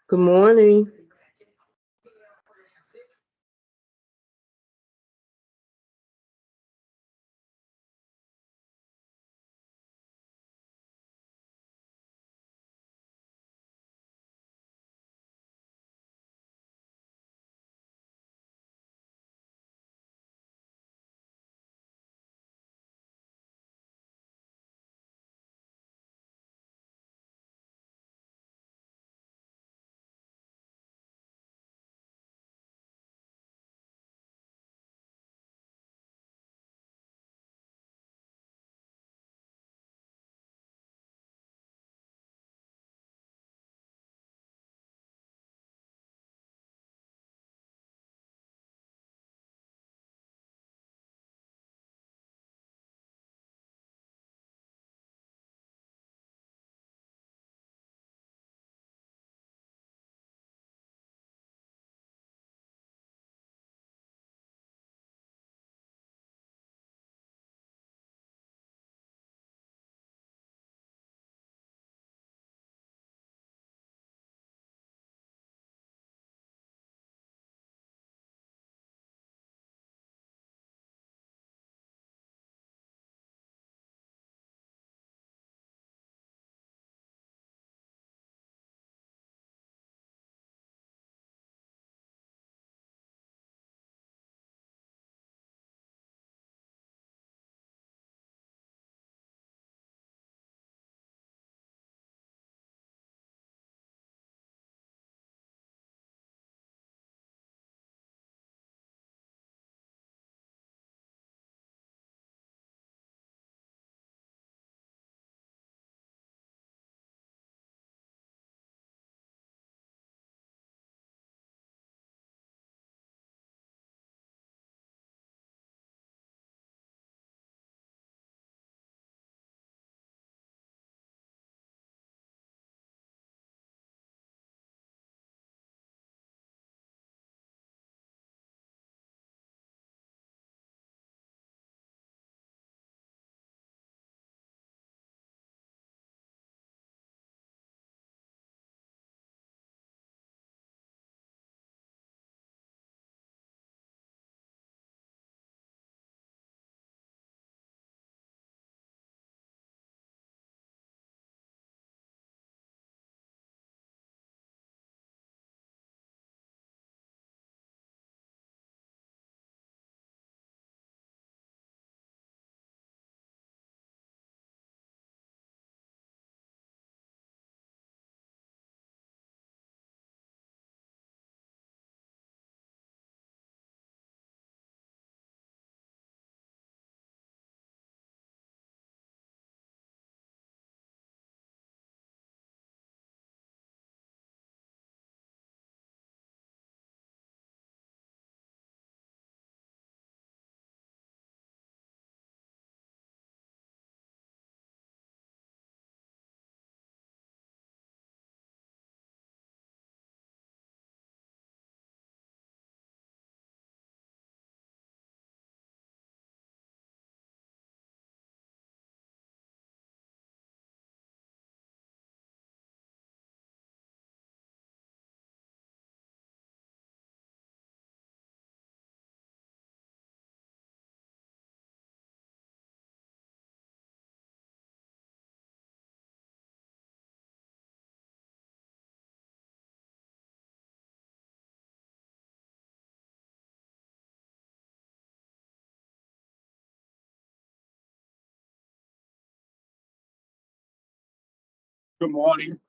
Good morning. Good morning.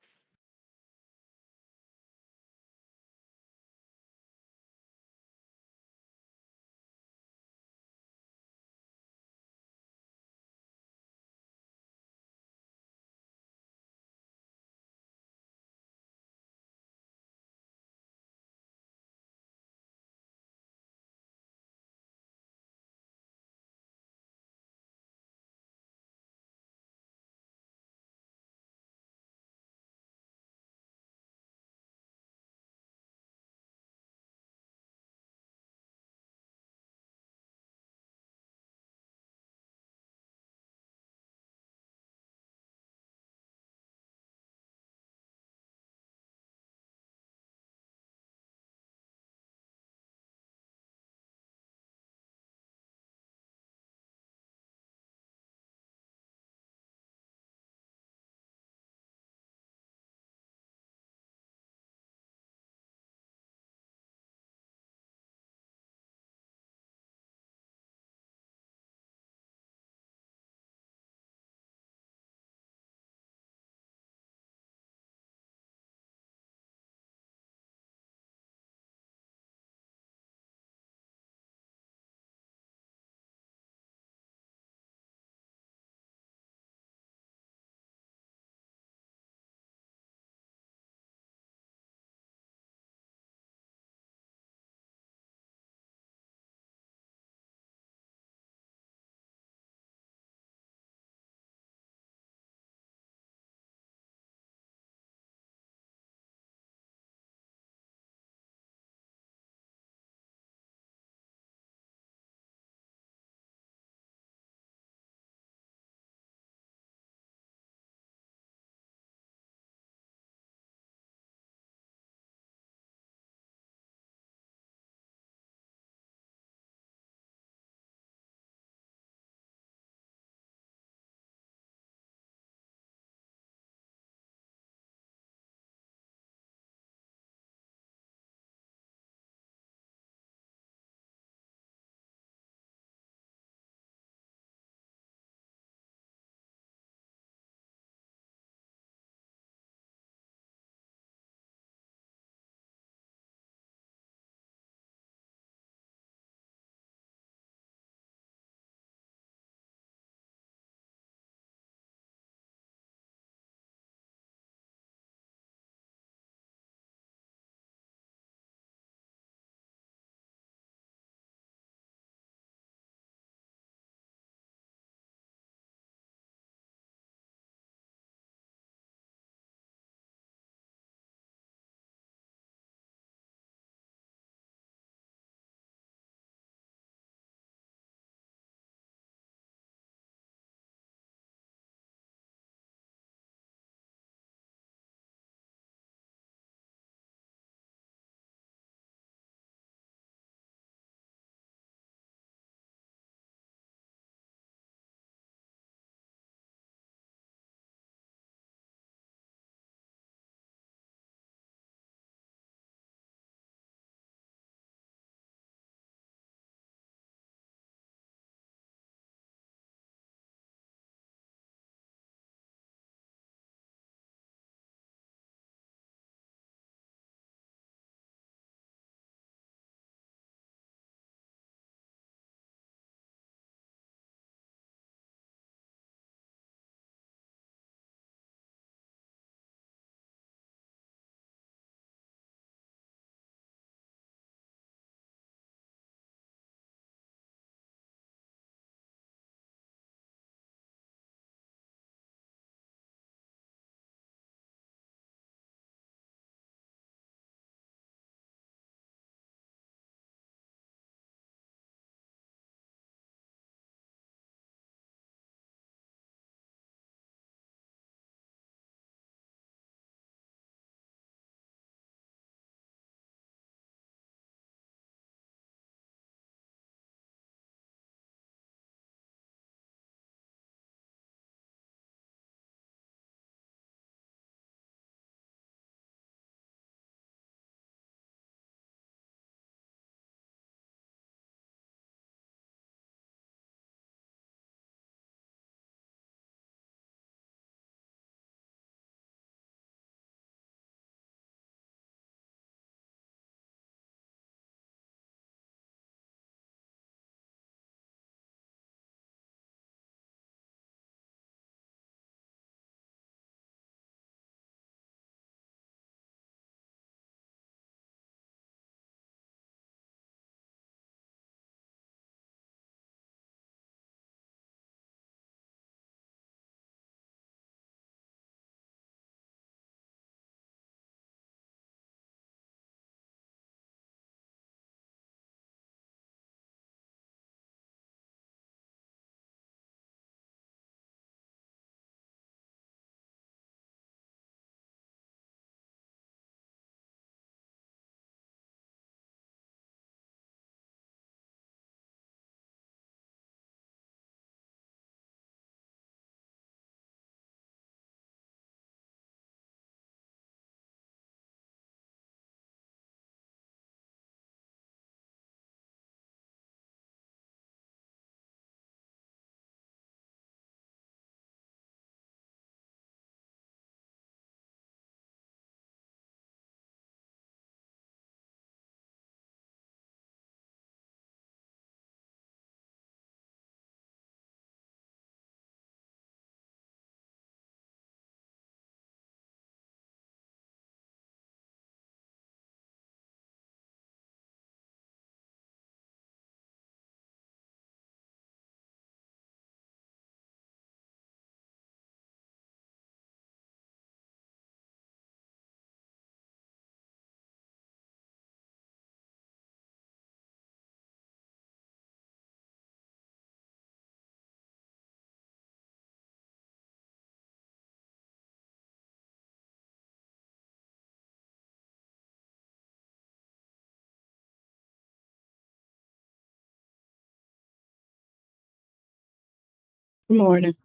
Good morning.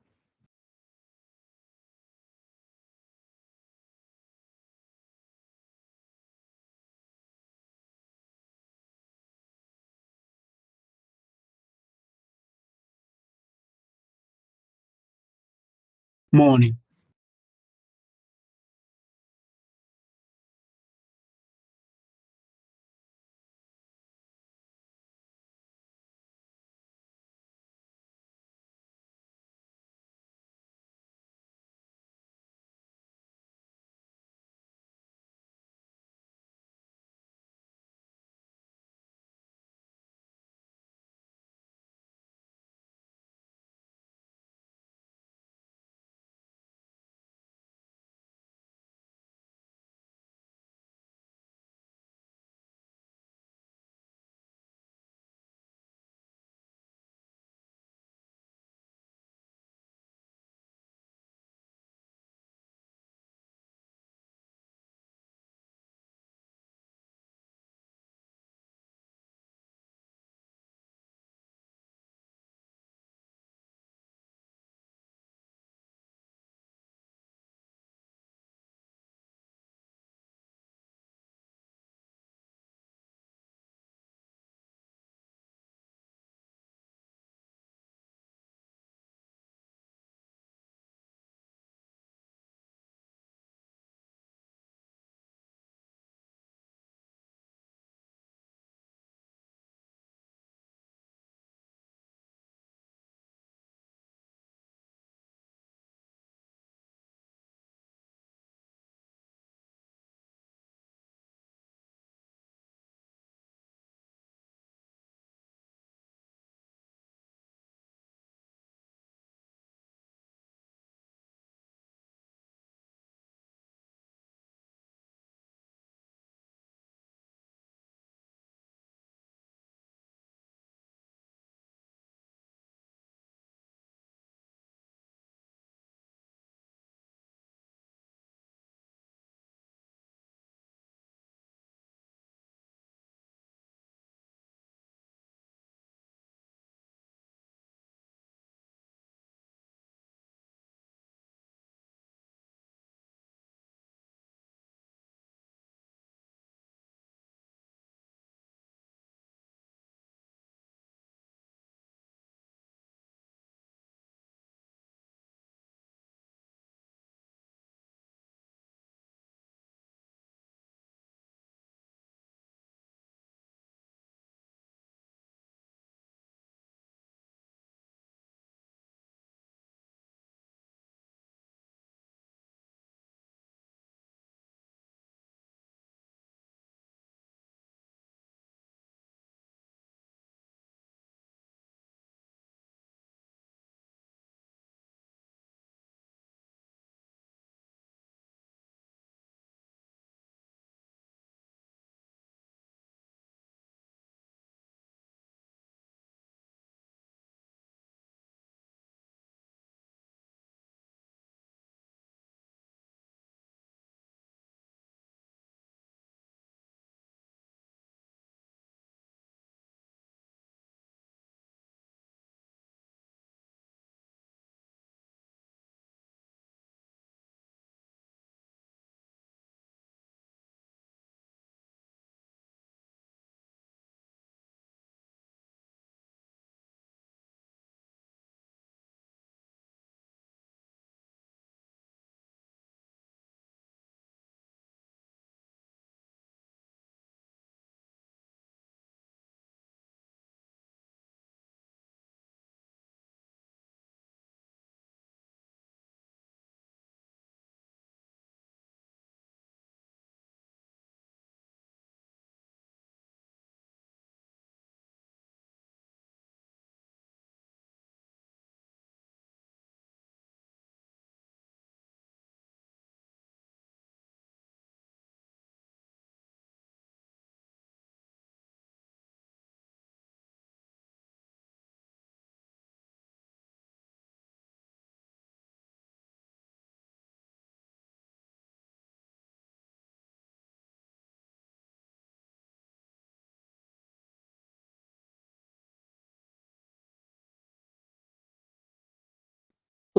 Morning.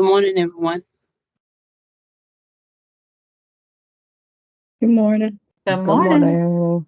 Good morning, everyone. Good morning. Good Good morning. morning.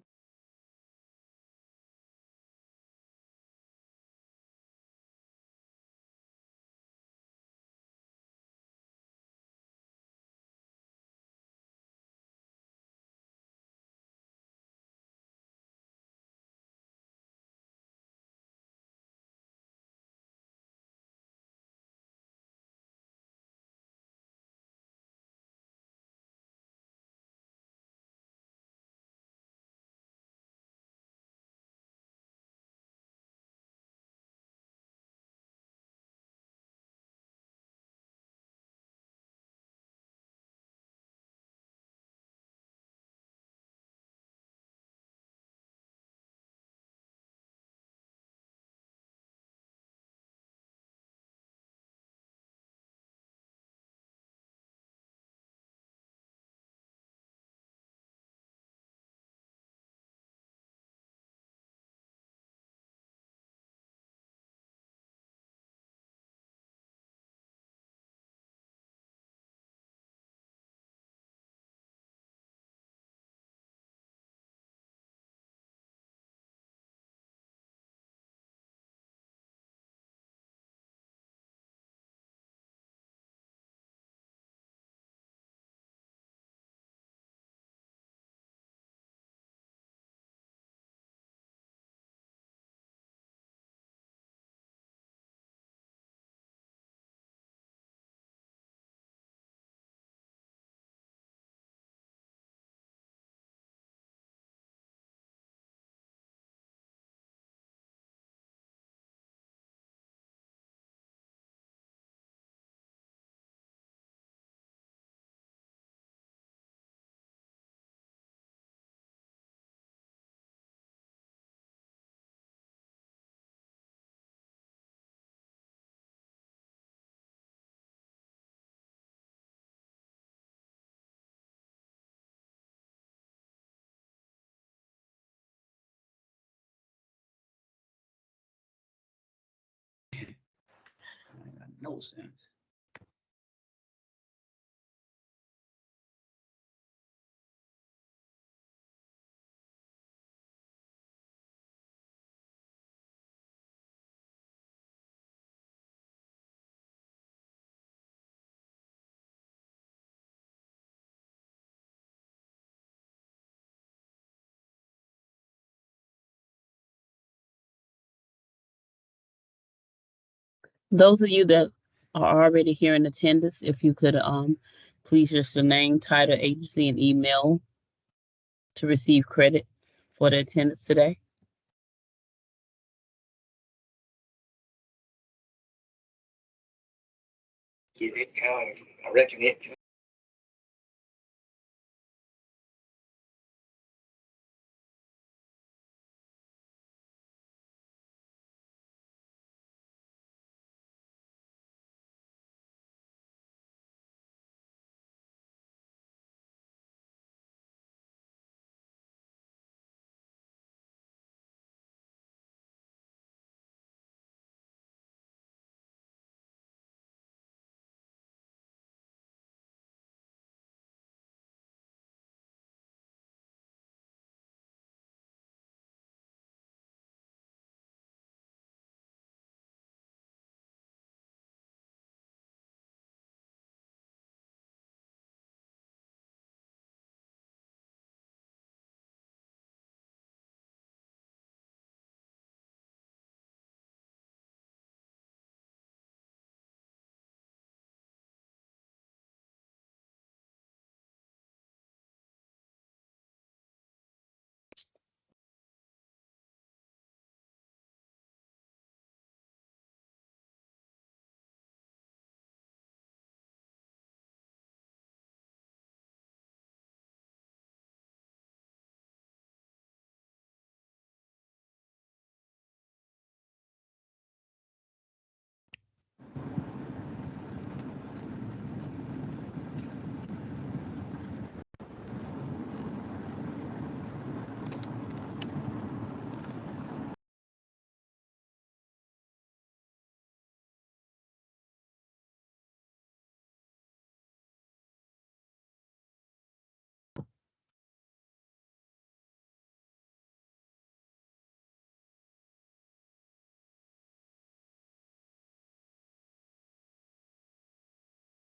No sense. Those of you that are already here in attendance, if you could please just your name, title, agency, and email to receive credit for the attendance today. I reckon it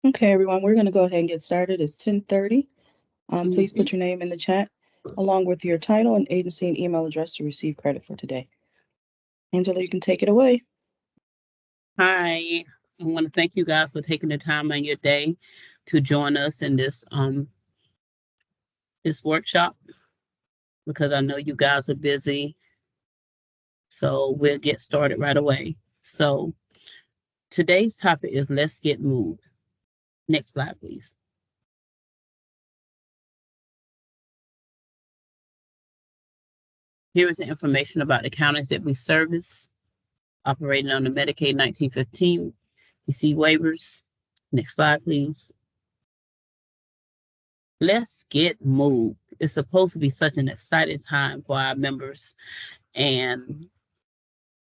Okay, everyone, we're going to go ahead and get started. It's 10:30. Please put your name in the chat along with your title and agency and email address to receive credit for today. Angela, you can take it away. Hi, I want to thank you guys for taking the time on your day to join us in this workshop, because I know you guys are busy. So we'll get started right away. So today's topic is let's get moved. Next slide, please. Here is the information about the counties that we service, operating under Medicaid 1915. You see waivers. Next slide, please. Let's get moved. It's supposed to be such an exciting time for our members, and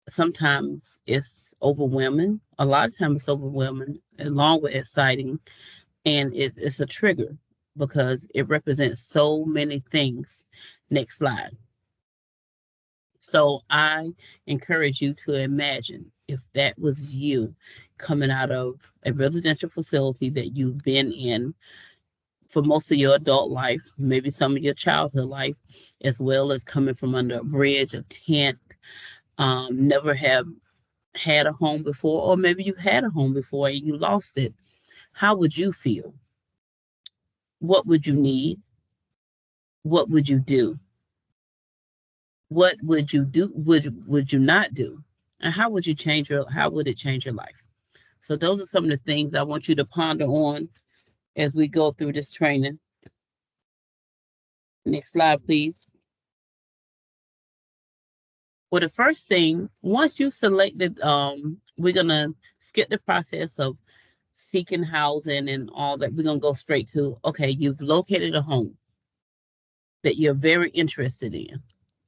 sometimes it's overwhelming. A lot of times it's overwhelming, along with exciting, and it's a trigger because it represents so many things. Next slide. So I encourage you to imagine if that was you coming out of a residential facility that you've been in for most of your adult life, maybe some of your childhood life, as well as coming from under a bridge, a tent, never have had a home before, or maybe you had a home before and you lost it. How would you feel? What would you need? What would you do? What would you do? Would you not do? And how would it change your life? So those are some of the things I want you to ponder on as we go through this training. Next slide, please. Well, the first thing, once you selected, we're gonna skip the process of seeking housing and all that. We're gonna go straight to, okay, you've located a home that you're very interested in.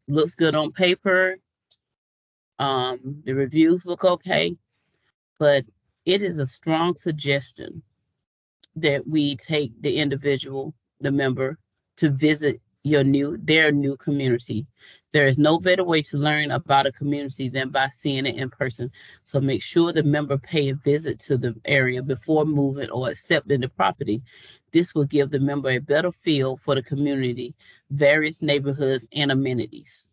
Looks good on paper. The reviews look okay, but it is a strong suggestion that we take the individual, the member, to visit their new community. There is no better way to learn about a community than by seeing it in person. So make sure the member pay a visit to the area before moving or accepting the property. This will give the member a better feel for the community, various neighborhoods, and amenities.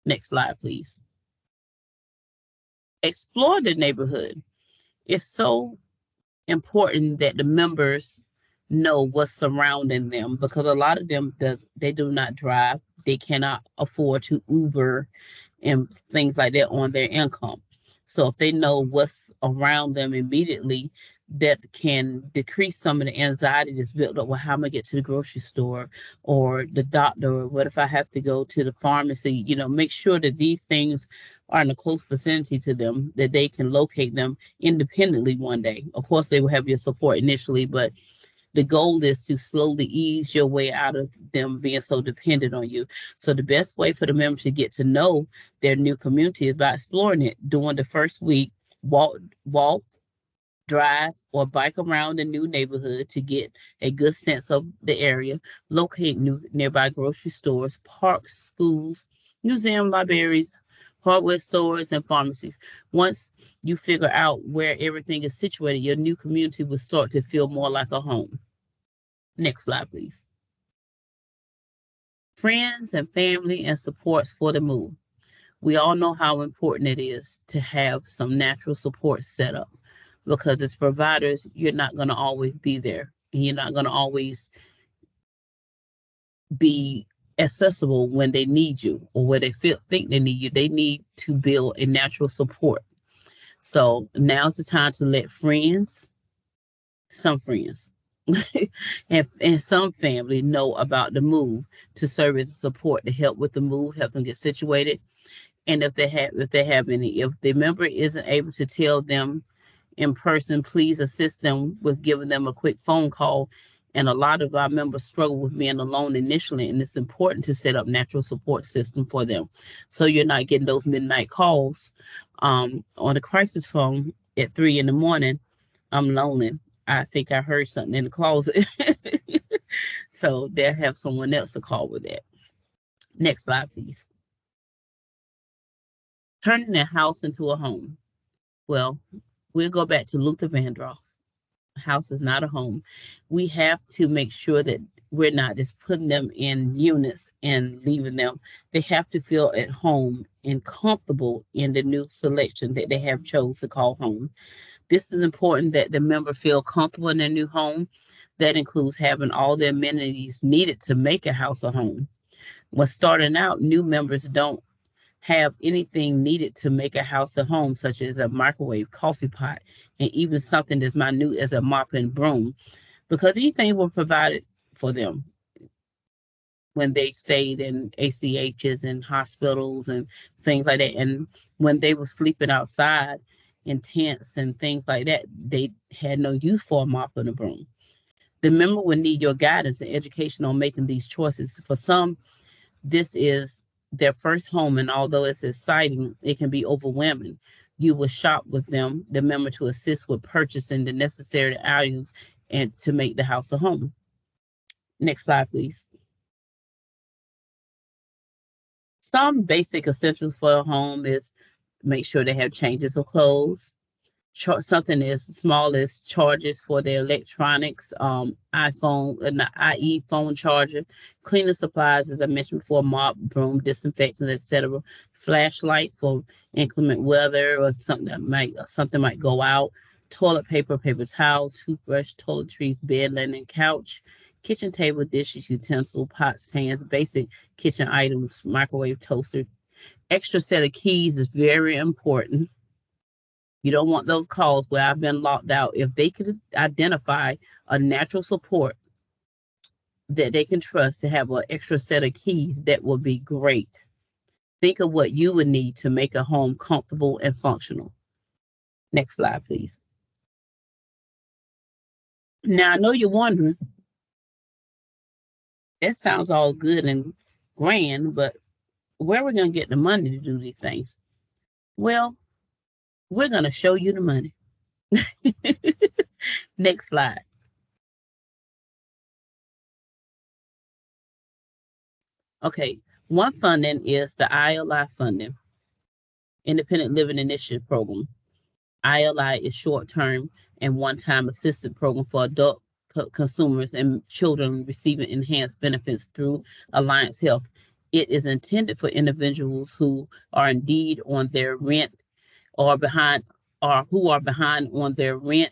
Next slide, please. Explore the neighborhood. It's so important that the members know what's surrounding them, because a lot of them they do not drive. They cannot afford to Uber and things like that on their income. So if they know what's around them immediately, that can decrease some of the anxiety that's built up. Well, how am I get to the grocery store or the doctor? Or what if I have to go to the pharmacy? Make sure that these things are in a close vicinity to them, that they can locate them independently one day. Of course, they will have your support initially, but the goal is to slowly ease your way out of them being so dependent on you. So the best way for the member to get to know their new community is by exploring it. During the first week, walk, drive, or bike around the new neighborhood to get a good sense of the area. Locate nearby grocery stores, parks, schools, museum, libraries, hardware stores, and pharmacies. Once you figure out where everything is situated, your new community will start to feel more like a home. Next slide, please. Friends and family and supports for the move. We all know how important it is to have some natural support set up, because as providers, you're not going to always be there, and you're not going to always be accessible when they need you or where they think they need you. They need to build a natural support. So now's the time to let some friends and some family know about the move, to serve as support, to help with the move, help them get situated. And if the member isn't able to tell them in person, please assist them with giving them a quick phone call. And a lot of our members struggle with being alone initially, and it's important to set up natural support system for them, so you're not getting those midnight calls on the crisis phone at 3 a.m. I'm lonely. I think I heard something in the closet. So they'll have someone else to call with that. Next slide, please. Turning a house into a home. Well, we'll go back to Luther Vandross. house is not a home. We have to make sure that we're not just putting them in units and leaving them. They have to feel at home and comfortable in the new selection that they have chose to call home. This is important that the member feel comfortable in their new home. That includes having all the amenities needed to make a house a home. When starting out, new members don't have anything needed to make a house a home, such as a microwave, coffee pot, and even something as minute as a mop and broom, because these things were provided for them when they stayed in ACHs and hospitals and things like that. And when they were sleeping outside in tents and things like that, they had no use for a mop and a broom. The member will need your guidance and education on making these choices. For some, this is their first home, and although it's exciting, it can be overwhelming. You will shop with them, the member, to assist with purchasing the necessary items and to make the house a home. Next slide, please. Some basic essentials for a home is make sure they have changes of clothes, something as small as chargers for their electronics, iPhone, i.e. phone charger, cleaning supplies, as I mentioned before, mop, broom, disinfectant, etc. Flashlight for inclement weather or something might go out. Toilet paper, paper towel, toothbrush, toiletries, bed linen, couch, kitchen table, dishes, utensils, pots, pans, basic kitchen items, microwave, toaster. Extra set of keys is very important. You don't want those calls where I've been locked out. If they could identify a natural support that they can trust to have an extra set of keys, that would be great. Think of what you would need to make a home comfortable and functional. Next slide, please. Now, I know you're wondering, that sounds all good and grand, but where are we going to get the money to do these things? Well, we're going to show you the money. Next slide. Okay, one funding is the ILI funding, Independent Living Initiative Program. ILI is short-term and one-time assistance program for adult consumers and children receiving enhanced benefits through Alliance Health. It is intended for individuals who are indeed on their rent or who are behind on their rent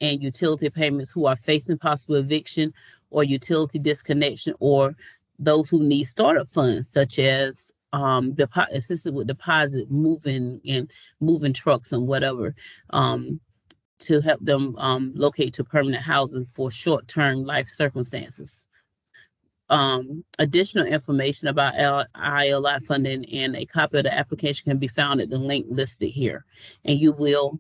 and utility payments, who are facing possible eviction or utility disconnection, or those who need startup funds, such as assisted with deposit, moving trucks and whatever, to help them locate to permanent housing for short-term life circumstances. Additional information about ILI funding and a copy of the application can be found at the link listed here, and you will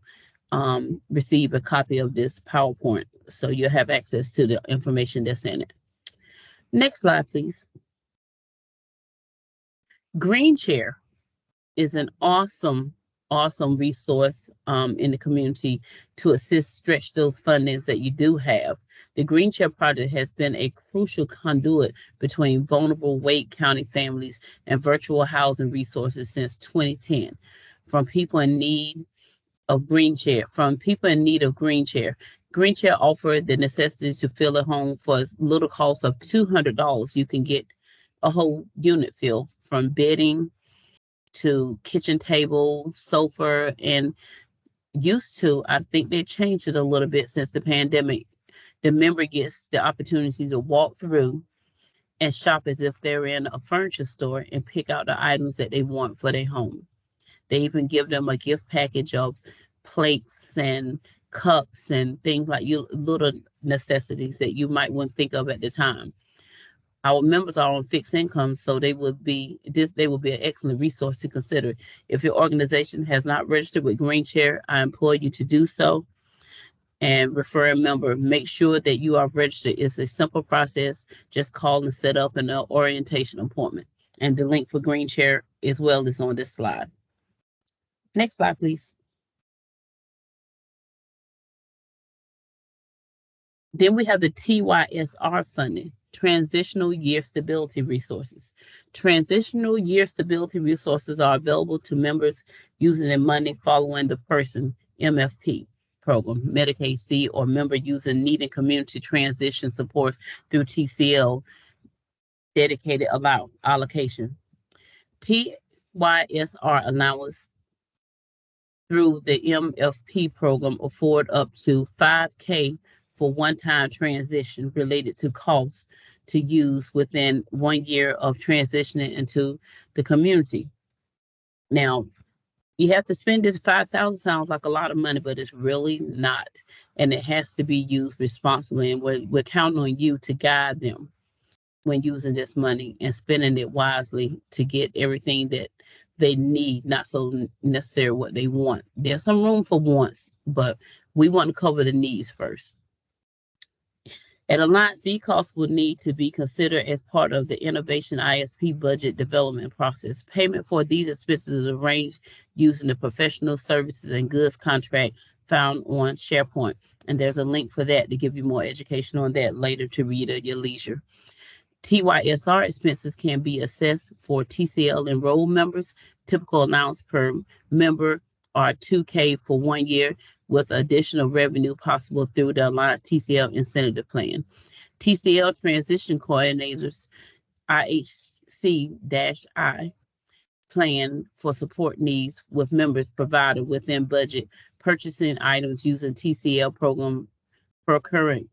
receive a copy of this PowerPoint, so you'll have access to the information that's in it. Next slide, please. Green Chair is an awesome resource in the community to assist stretch those fundings that you do have. The Green Chair Project has been a crucial conduit between vulnerable Wake County families and virtual housing resources since 2010. From people in need of Green Chair. Green Chair offered the necessities to fill a home for as little cost of $200. You can get a whole unit filled, from bedding to kitchen table, sofa, and I think they changed it a little bit since the pandemic. The member gets the opportunity to walk through and shop as if they're in a furniture store and pick out the items that they want for their home. They even give them a gift package of plates and cups and things like little necessities that you might want to think of at the time. Our members are on fixed income, so they will be an excellent resource to consider. If your organization has not registered with Green Chair, I implore you to do so and refer a member. Make sure that you are registered. It's a simple process. Just call and set up an orientation appointment. And the link for Green Chair as well is on this slide. Next slide, please. Then we have the TYSR funding, Transitional Year Stability Resources. Transitional Year Stability Resources are available to members using their money following the person, MFP. program, Medicaid C, or member using needing community transition support through TCL dedicated allocation. TYSR allowance through the MFP program afford up to $5K for one-time transition related to costs to use within 1 year of transitioning into the community. Now, you have to spend this $5,000. Sounds like a lot of money, but it's really not. And it has to be used responsibly. And we're counting on you to guide them when using this money and spending it wisely to get everything that they need, not so necessary what they want. There's some room for wants, but we want to cover the needs first. At Alliance, these costs will need to be considered as part of the Innovation ISP budget development process. Payment for these expenses is arranged using the professional services and goods contract found on SharePoint. And there's a link for that to give you more education on that later to read at your leisure. TYSR expenses can be assessed for TCL enrolled members. Typical allowance per member are $2K for 1 year, with additional revenue possible through the Alliance TCL incentive plan. TCL transition coordinators, IHC-I plan for support needs with members provided within budget, purchasing items using TCL program procurement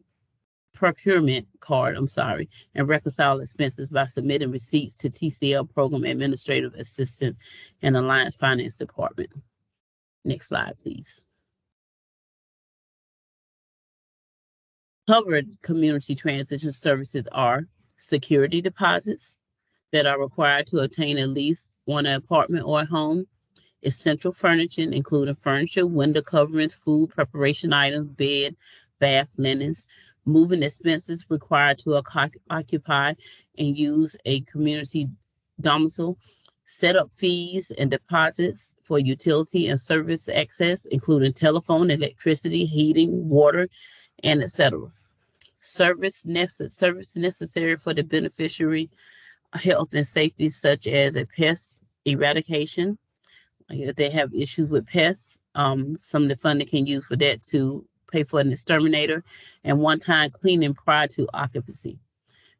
card, and reconcile expenses by submitting receipts to TCL program administrative assistant and Alliance Finance Department. Next slide, please. Covered community transition services are security deposits that are required to obtain a lease on an apartment or a home, essential furniture, including furniture, window coverings, food preparation items, bed, bath, linens, moving expenses required to occupy and use a community domicile, setup fees and deposits for utility and service access, including telephone, electricity, heating, water, and etc. Service necessary for the beneficiary health and safety, such as a pest eradication. If they have issues with pests, some of the funding can use for that to pay for an exterminator, and one-time cleaning prior to occupancy.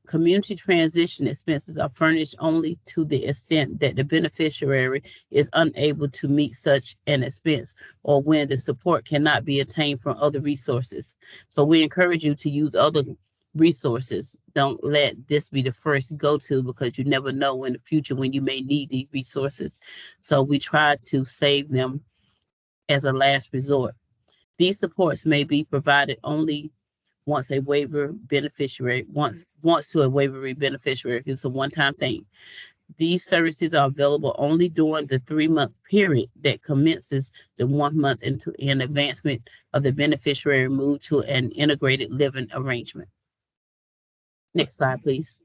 Community transition expenses are furnished only to the extent that the beneficiary is unable to meet such an expense or when the support cannot be obtained from other resources. So we encourage you to use other resources. Don't let this be the first go-to, because you never know in the future when you may need these resources. So we try to save them as a last resort. These supports may be provided only once to a waiver beneficiary. It's a one-time thing. These services are available only during the 3-month period that commences the 1 month into an advancement of the beneficiary move to an integrated living arrangement. Next slide, please.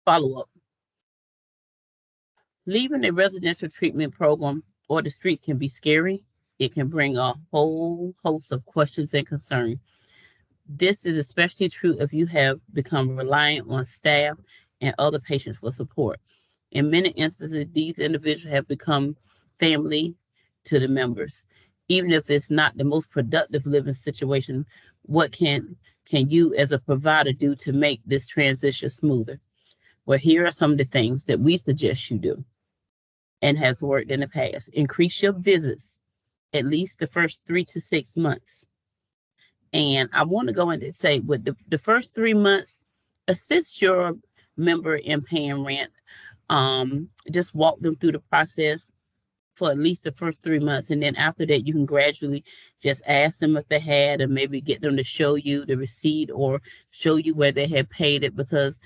Follow-up. Leaving a residential treatment program or the streets can be scary. It can bring a whole host of questions and concerns. This is especially true if you have become reliant on staff and other patients for support. In many instances, these individuals have become family to the members. Even if it's not the most productive living situation, what can you as a provider do to make this transition smoother? Well, here are some of the things that we suggest you do and has worked in the past. Increase your visits at least the first 3 to 6 months. And I want to go in and say, with the first 3 months, assist your member in paying rent. Just walk them through the process for at least the first 3 months. And then after that, you can gradually just ask them if they had, and maybe get them to show you the receipt or show you where they had paid it, because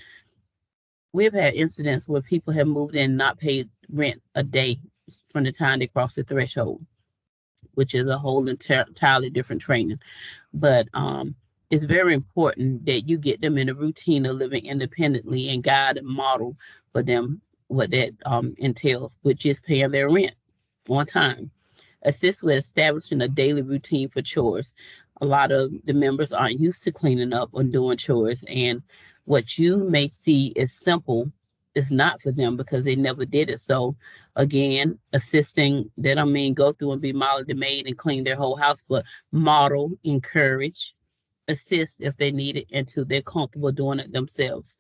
we've had incidents where people have moved in and not paid rent a day from the time they cross the threshold, which is a whole entirely different training. But it's very important that you get them in a routine of living independently and guide and model for them what that entails, which is paying their rent on time. Assist with establishing a daily routine for chores. A lot of the members aren't used to cleaning up or doing chores, and what you may see is simple it's not for them because they never did it. So again, assisting, that I mean go through and be modeled and made and clean their whole house, but model, encourage, assist if they need it until they're comfortable doing it themselves.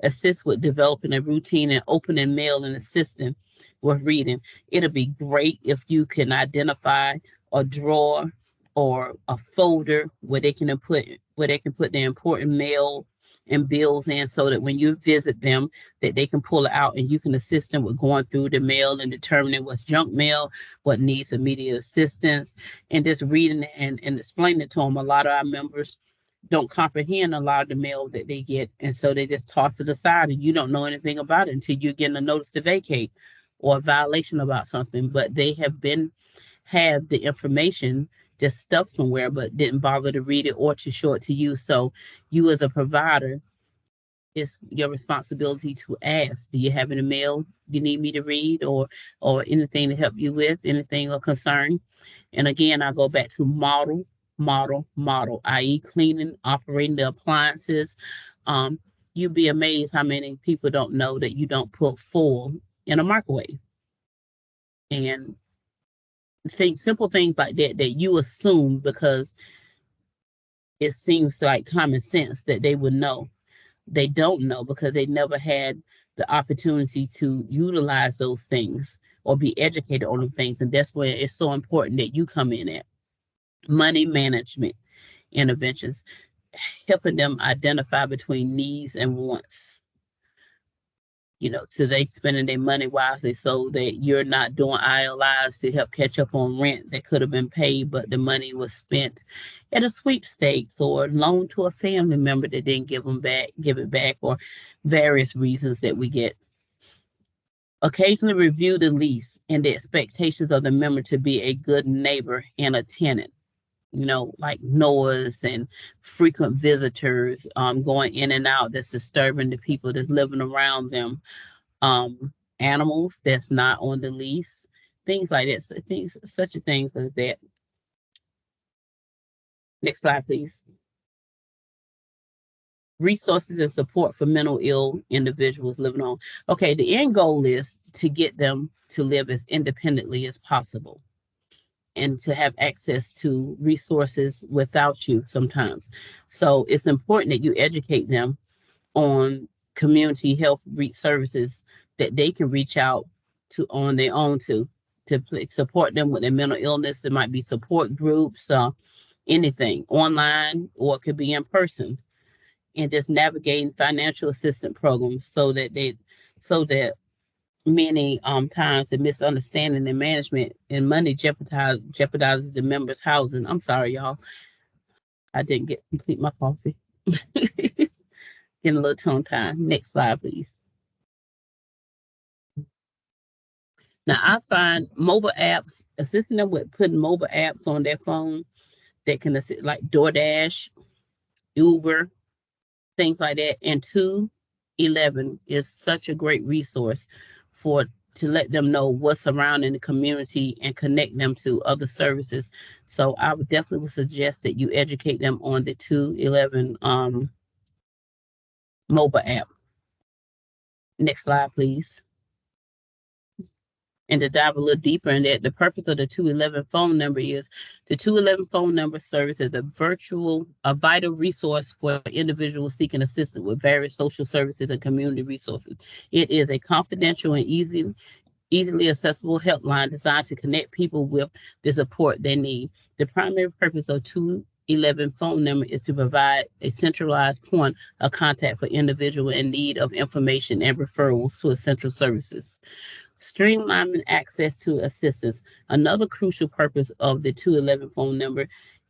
Assist with developing a routine and opening mail and assisting with reading. It'll be great if you can identify a drawer or a folder where they can put their important mail and bills in, so that when you visit them, that they can pull it out and you can assist them with going through the mail and determining what's junk mail, what needs immediate assistance, and just reading and explaining it to them. A lot of our members don't comprehend a lot of the mail that they get, and so they just toss it aside, and you don't know anything about it until you're getting a notice to vacate or a violation about something. But they have the information just stuffed somewhere, but didn't bother to read it or to show it to you. So you as a provider, it's your responsibility to ask, do you have any mail you need me to read, or anything to help you with, anything of concern? And again, I go back to model, i.e. cleaning, operating the appliances. You'd be amazed how many people don't know that you don't put foil in a microwave. And simple things like that you assume because it seems like common sense that they would know. They don't know because they never had the opportunity to utilize those things or be educated on those things. And that's where it's so important that you come in at. Money management interventions, helping them identify between needs and wants. So they spending their money wisely so that you're not doing ILIs to help catch up on rent that could have been paid, but the money was spent at a sweepstakes or loan to a family member that didn't give it back, or various reasons that we get. Occasionally review the lease and the expectations of the member to be a good neighbor and a tenant. Like noise and frequent visitors going in and out that's disturbing the people that's living around them. Animals that's not on the lease, things like that. So such a thing as that. Next slide, please. Resources and support for mental ill individuals living on. Okay, the end goal is to get them to live as independently as possible and to have access to resources without you sometimes. So it's important that you educate them on community health services that they can reach out to on their own to support them with their mental illness. There might be support groups, anything online, or it could be in person, and just navigating financial assistance programs so that many times the misunderstanding and management and money jeopardizes the members' housing. I'm sorry, y'all. I didn't complete my coffee. Getting a little tongue tied. Next slide, please. Now, I find mobile apps, assisting them with putting mobile apps on their phone that can assist, like DoorDash, Uber, things like that. And 211 is such a great resource to let them know what's around in the community and connect them to other services. So I would definitely suggest that you educate them on the 211 mobile app. Next slide, please. And to dive a little deeper in that, the purpose of the 211 phone number is the 211 phone number serves as a vital resource for individuals seeking assistance with various social services and community resources. It is a confidential and easily accessible helpline designed to connect people with the support they need. The primary purpose of 211 phone number is to provide a centralized point of contact for individuals in need of information and referrals to essential services. Streamlining access to assistance. Another crucial purpose of the 211 phone number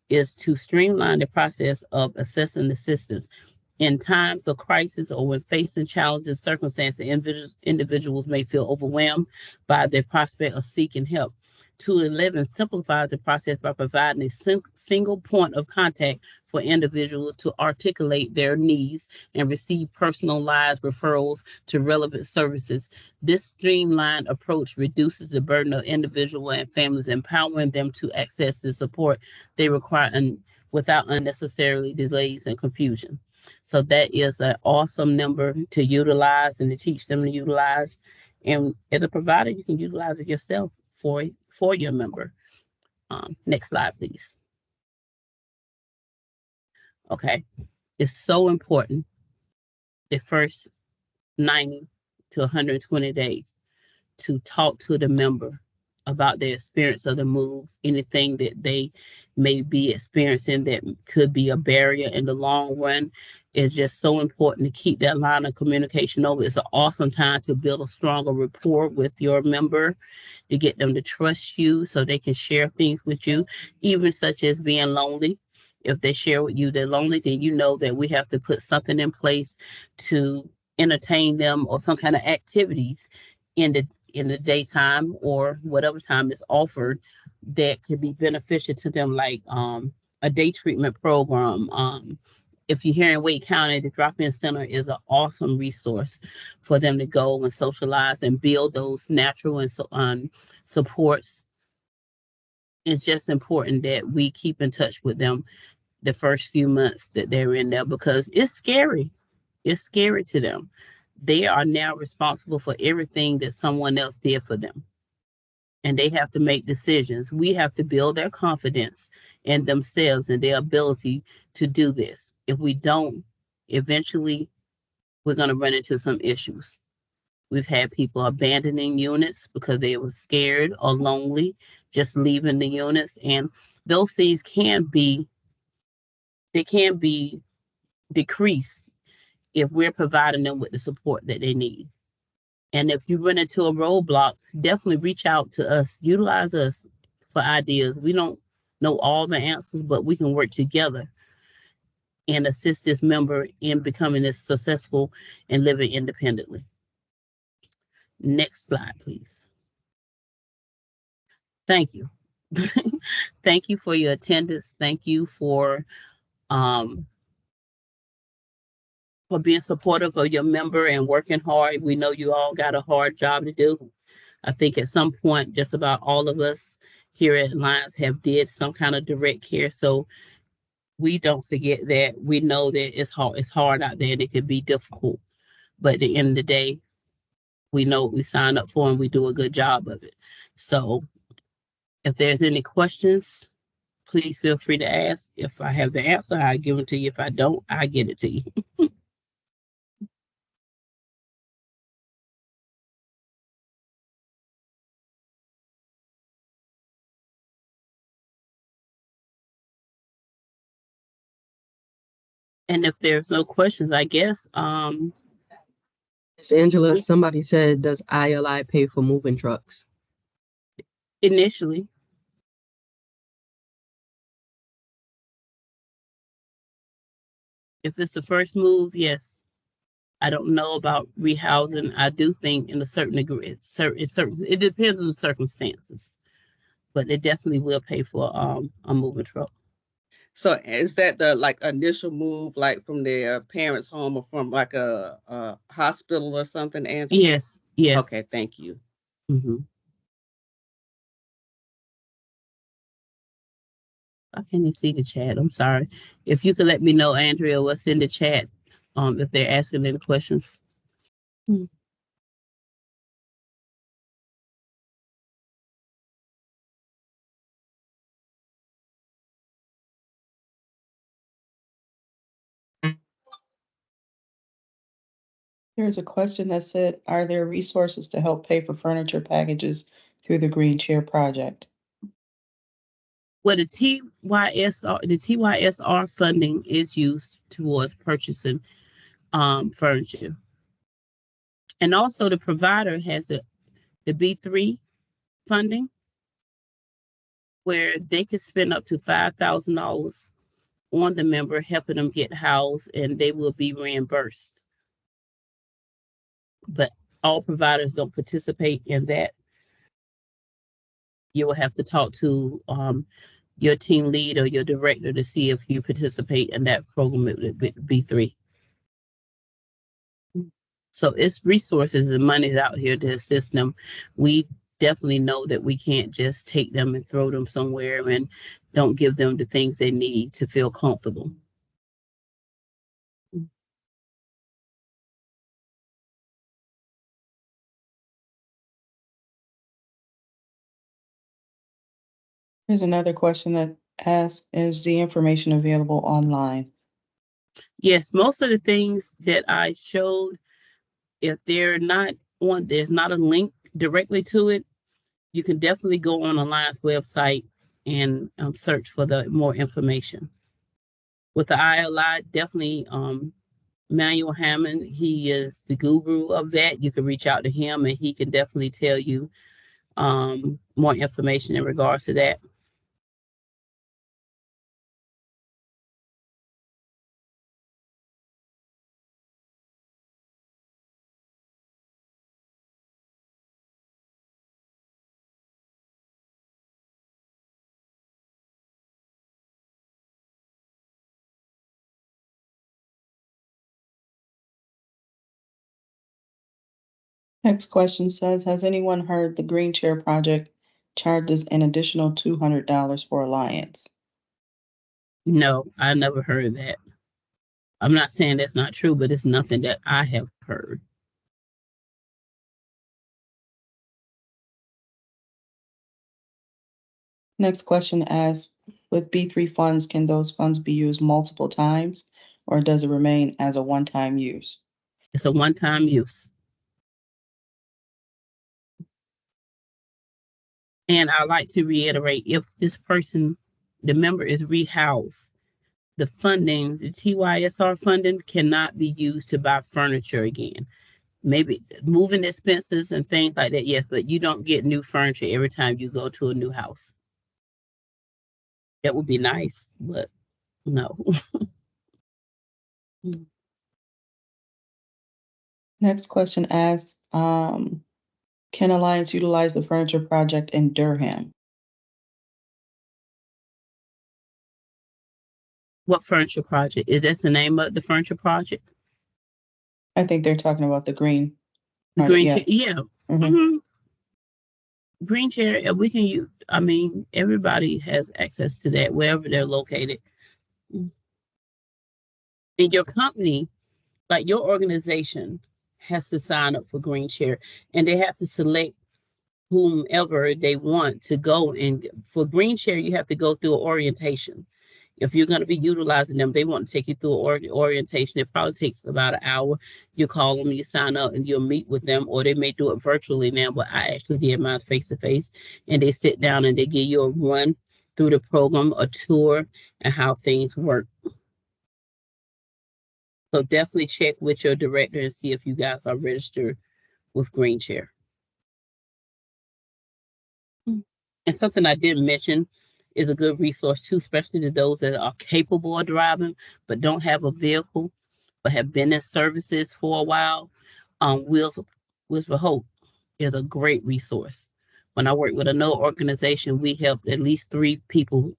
is to streamline the process of accessing assistance. In times of crisis or when facing challenging circumstances, individuals may feel overwhelmed by the prospect of seeking help. 211 simplifies the process by providing a single point of contact for individuals to articulate their needs and receive personalized referrals to relevant services. This streamlined approach reduces the burden of individuals and families, empowering them to access the support they require without unnecessarily delays and confusion. So that is an awesome number to utilize and to teach them to utilize. And as a provider, you can utilize it yourself for your member. Next slide, please. Okay, it's so important the first 90 to 120 days to talk to the member about their experience of the move, anything that they may be experiencing that could be a barrier in the long run. Is just so important to keep that line of communication open. It's an awesome time to build a stronger rapport with your member, to get them to trust you so they can share things with you, even such as being lonely. If they share with you they're lonely, then you know that we have to put something in place to entertain them, or some kind of activities in the daytime or whatever time is offered that could be beneficial to them, like a day treatment program. If you're here in Wake County, the drop-in center is an awesome resource for them to go and socialize and build those natural and supports. It's just important that we keep in touch with them the first few months that they're in there, because it's scary. It's scary to them. They are now responsible for everything that someone else did for them. And they have to make decisions. We have to build their confidence in themselves and their ability to do this. If we don't, eventually we're going to run into some issues. We've had people abandoning units because they were scared or lonely, just leaving the units. And those things can be decreased if we're providing them with the support that they need. And if you run into a roadblock, definitely reach out to us. Utilize us for ideas. We don't know all the answers, but we can work together and assist this member in becoming this successful and living independently. Next slide, please. Thank you. Thank you for your attendance. Thank you for being supportive of your member and working hard. We know you all got a hard job to do. I think at some point, just about all of us here at Alliance have did some kind of direct care. So we don't forget that. We know that it's hard out there and it can be difficult. But at the end of the day, we know what we sign up for and we do a good job of it. So if there's any questions, please feel free to ask. If I have the answer, I give it to you. If I don't, I get it to you. And if there's no questions, I guess, Miss Angela, somebody said, does ILI pay for moving trucks? initially, if it's the first move, yes. I don't know about rehousing. I do think in a certain degree, it depends on the circumstances, but it definitely will pay for a moving truck. So is that the like initial move, like from their parents' home or from like a hospital or something, Angela? Yes, yes. Okay, thank you. Mm-hmm. I can't even see the chat. I'm sorry. If you could let me know, Andrea, what's in the chat, if they're asking any questions. There's a question that said, are there resources to help pay for furniture packages through the Green Chair Project? Well, the TYSR funding is used towards purchasing furniture. And also the provider has the B3 funding, where they could spend up to $5,000 on the member, helping them get housed, and they will be reimbursed. But all providers don't participate in that. You will have to talk to your team lead or your director to see if you participate in that program with B3. So it's resources and money out here to assist them. We definitely know that we can't just take them and throw them somewhere and don't give them the things they need to feel comfortable. Here's another question that asks, is the information available online? Yes, most of the things that I showed, if they're not on, there's not a link directly to it, you can definitely go on Alliance website and search for the more information. With the ILI, definitely Manuel Hammond, he is the guru of that. You can reach out to him and he can definitely tell you more information in regards to that. Next question says, has anyone heard the Green Chair Project charges an additional $200 for Alliance? No, I never heard of that. I'm not saying that's not true, but it's nothing that I have heard. Next question asks, with B3 funds, can those funds be used multiple times or does it remain as a one-time use? It's a one-time use. And I like to reiterate, if this person, the member is rehoused, the funding, the TYSR funding cannot be used to buy furniture again. Maybe moving expenses and things like that, yes, but you don't get new furniture every time you go to a new house. That would be nice, but no. Next question asks, can Alliance utilize the furniture project in Durham? What furniture project? Is that the name of the furniture project? I think they're talking about the green. The project, green yeah. chair, yeah. Mhm. Mhm. Green chair, we can use, I mean, everybody has access to that wherever they're located. In your company, like your organization has to sign up for Green Chair and they have to select whomever they want to go. And for Green Chair, you have to go through an orientation. If you're going to be utilizing them, they want to take you through an orientation. It probably takes about an hour. You call them, you sign up, and you'll meet with them, or they may do it virtually now, but I actually did mine face-to-face, and they sit down and they give you a run through the program, a tour, and how things work. So definitely check with your director and see if you guys are registered with Green Chair. And something I didn't mention is a good resource too, especially to those that are capable of driving but don't have a vehicle but have been in services for a while. Wheels for Hope is a great resource. When I worked with another organization, we helped at least 3 people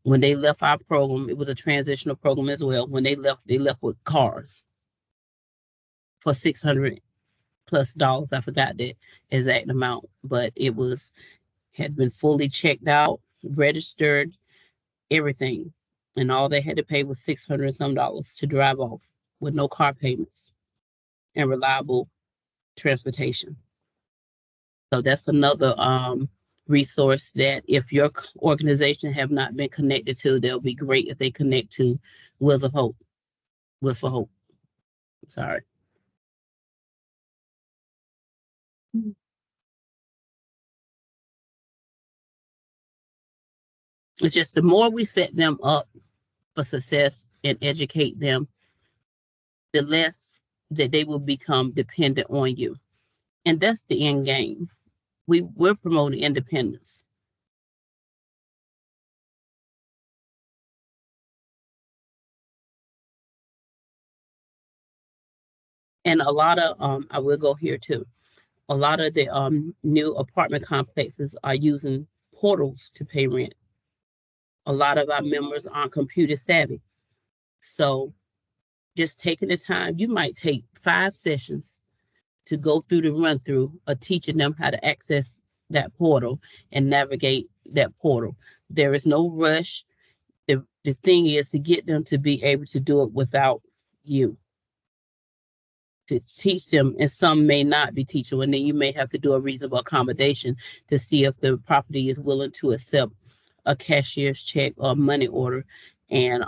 when they left our program. It was a transitional program as well. When they left with cars for $600+ I forgot the exact amount, but it had been fully checked out, registered, everything. And all they had to pay was $600 some to drive off with no car payments and reliable transportation. So that's another resource that if your organization have not been connected to, they'll be great if they connect to Wheels of Hope. Wheels for Hope. Sorry. It's just the more we set them up for success and educate them, the less that they will become dependent on you. And that's the end game. We're promoting independence. And a lot of, I will go here too. A lot of the new apartment complexes are using portals to pay rent. A lot of our members aren't computer savvy. So just taking the time, you might take 5 sessions to go through the run through of teaching them how to access that portal and navigate that portal. There is no rush. The thing is to get them to be able to do it without you. To teach them, and some may not be teachable, and then you may have to do a reasonable accommodation to see if the property is willing to accept a cashier's check or money order. And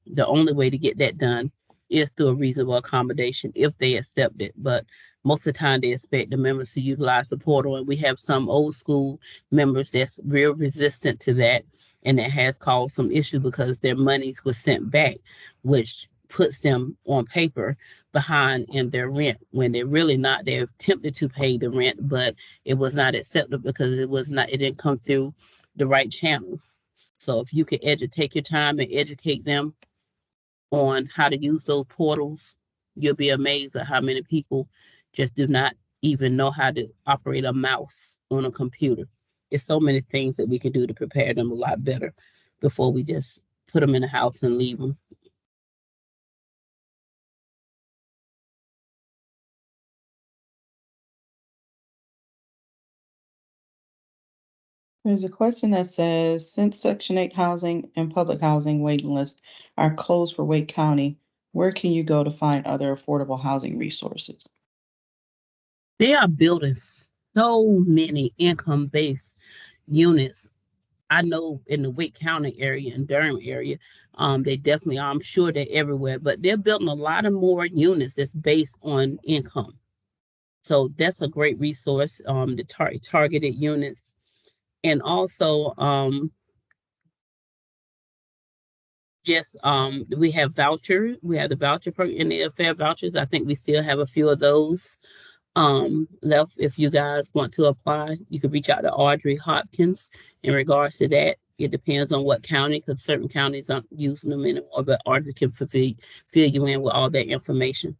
the only way to get that done is through a reasonable accommodation if they accept it. But most of the time they expect the members to utilize the portal. And we have some old school members that's real resistant to that. And it has caused some issues because their monies were sent back, which puts them on paper behind in their rent when they're really not. They're tempted to pay the rent, but it was not accepted because it didn't come through the right channel. So if you could take your time and educate them on how to use those portals, you'll be amazed at how many people just do not even know how to operate a mouse on a computer. There's so many things that we can do to prepare them a lot better before we just put them in the house and leave them. There's a question that says, since Section 8 housing and public housing waiting lists are closed for Wake County, where can you go to find other affordable housing resources? They are building so many income-based units. I know in the Wake County area and Durham area, they definitely are. I'm sure they're everywhere, but they're building a lot of more units that's based on income. So that's a great resource, the targeted units. And also we have the voucher program in the fair vouchers. I think we still have a few of those left. If you guys want to apply, you can reach out to Audrey Hopkins in regards to that. It depends on what county, because certain counties aren't using them anymore, but Audrey can fill you in with all that information.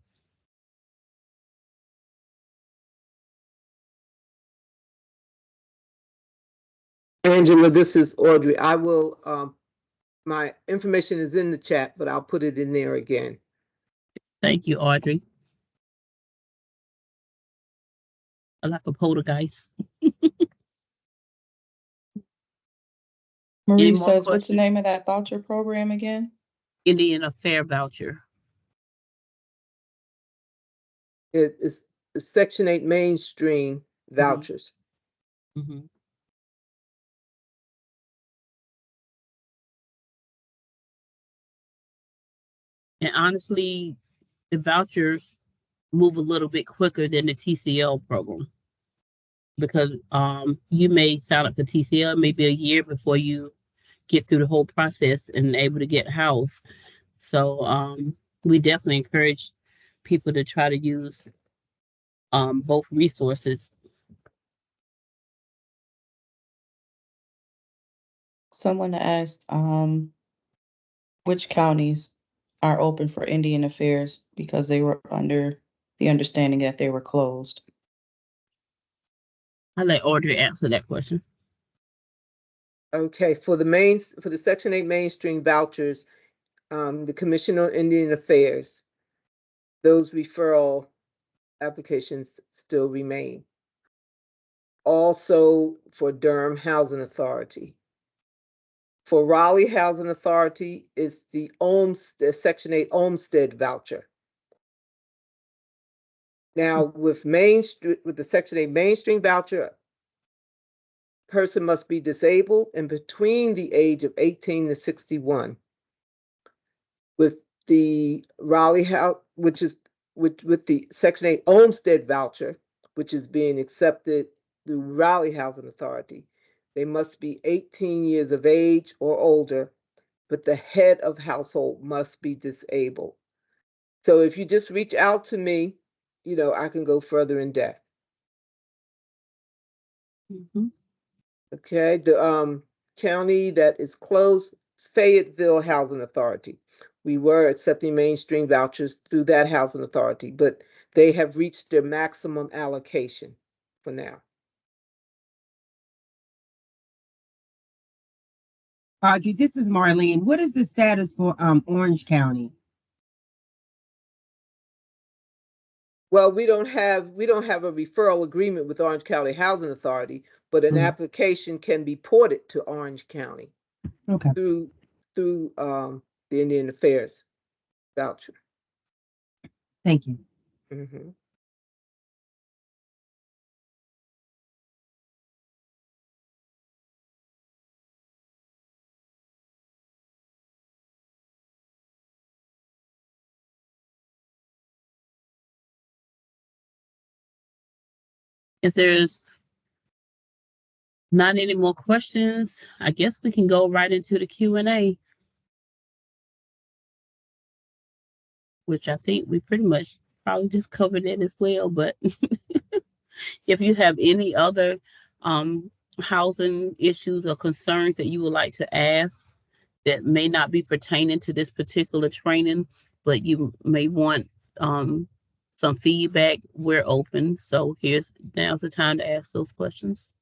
Angela, this is Audrey. I will, my information is in the chat, but I'll put it in there again. Thank you, Audrey. I like a poltergeist. Marie more says, what's the name questions? of that voucher program again? Indian Affair Voucher. It's Section 8 mainstream vouchers. Mm-hmm. And honestly, the vouchers move a little bit quicker than the TCL program, because you may sign up for TCL maybe a year before you get through the whole process and able to get housed. So we definitely encourage people to try to use both resources. Someone asked, which counties are open for Indian Affairs because they were under the understanding that they were closed. I'll let Audrey answer that question. Okay, for the Section 8 mainstream vouchers, the Commission on Indian Affairs, those referral applications still remain. Also for Durham Housing Authority. For Raleigh Housing Authority, it's the Section 8 Olmsted voucher. Now, with the Section 8 mainstream voucher, person must be disabled and between the age of 18 to 61. With the Raleigh House, which is with the Section 8 Olmsted voucher, which is being accepted through Raleigh Housing Authority, they must be 18 years of age or older, but the head of household must be disabled. So if you just reach out to me, I can go further in depth. Mm-hmm. Okay, the county that is closed, Fayetteville Housing Authority. We were accepting mainstream vouchers through that housing authority, but they have reached their maximum allocation for now. Audrey, this is Marlene. What is the status for Orange County? Well, we don't have a referral agreement with Orange County Housing Authority, but an application can be ported to Orange County. Okay. Through the Indian Affairs voucher. Thank you. Mm-hmm. If there's not any more questions, I guess we can go right into the Q&A, which I think we pretty much probably just covered it as well. But if you have any other housing issues or concerns that you would like to ask that may not be pertaining to this particular training, but you may want some feedback, we're open. So now's the time to ask those questions.